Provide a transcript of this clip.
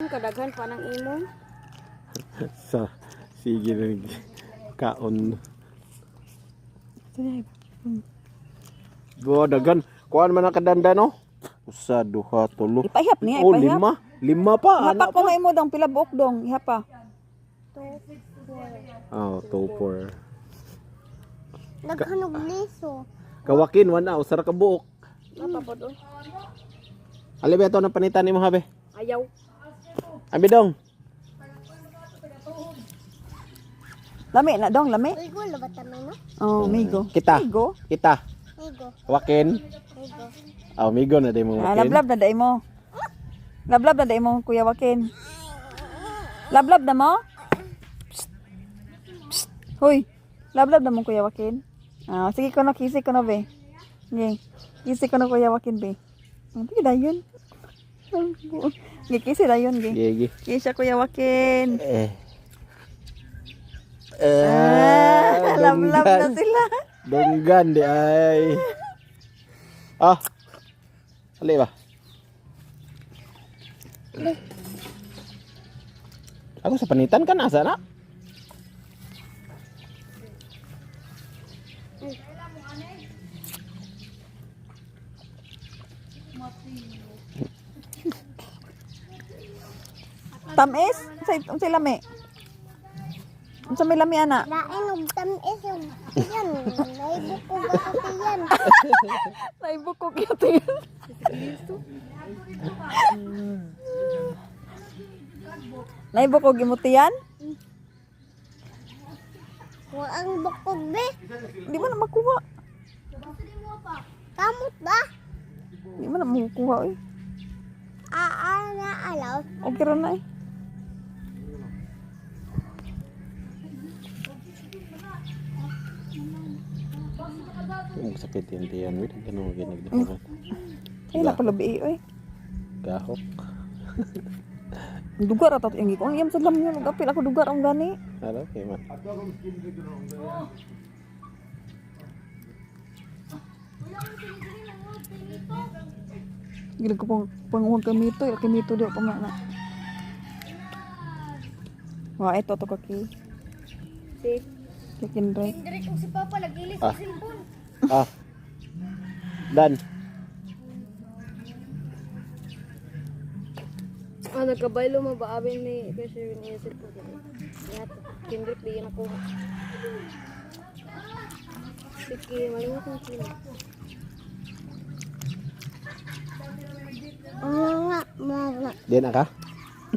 kadaghan pa ng imo. Sa sige na kaon. Go dagan. Kuan man ang kadanda no? Usa, duha, tulo. Ipahiyap niya, Oh, ipahiyap. lima. Lima pa. Mapak ko na imo dong pila buok dong, ihap pa. 2, 4. Oh, 2, 4. Naghanog liso. Kawakin wana usara ka buok. Napapod oh. Ali beto na panitan nimo habe. Ayaw. Abi dong. Lami na dong, lami. Migo labat kami no? Oh, migo. Kita. Migo. Kita. Migo. Kawakin. Migo. Oh, migo na day mo Ah, wakin. lablab na dai mo. Lablab na dai mo, Kuya Wakin. Lablab na mo? Psst. Psst. Hoy. Lablab na mo, Kuya Wakin. Ah, sige ko na, kisi ko na be. Sige. Kisi ko na, Kuya Wakin be. Hindi dayon. Sige, kisi dayon ge. Gigi. Kisi Kuya Wakin. Lablab na sila. Donggan di ay. Ah. Ali ba? Ako sa panitan kan asa na? Tamis? Unsay lami? Unsa may lami ana? Lain og tamis yung yan. Naibukog ako yan. Naibukog yata yun. Naibukog imutiyan? Wa ang bukog be. Di mo na makuha. Kamot ba? Di mo na makuha eh. Na alaw. Okay rin na eh. Ang sakit yan diyan, wait, ganun ginagdaman. Ay, napalabi eh. Gahok. Dugar ato yung gikong. Iyam sa lam yun. Nagapil ako dugar ang gani. Ano kay man? Gilig ko panguhang kamito. Kamito di ako na. Wah, ito to kaki. Si Kakindre. Indri kung si Papa nagilis sa cellphone. Ah. Dan. Nagkabaylo mo ba abin ni kasi ni cellphone. Yat kindrip di na ko. Sige, malingot ng sila. Diyan ka?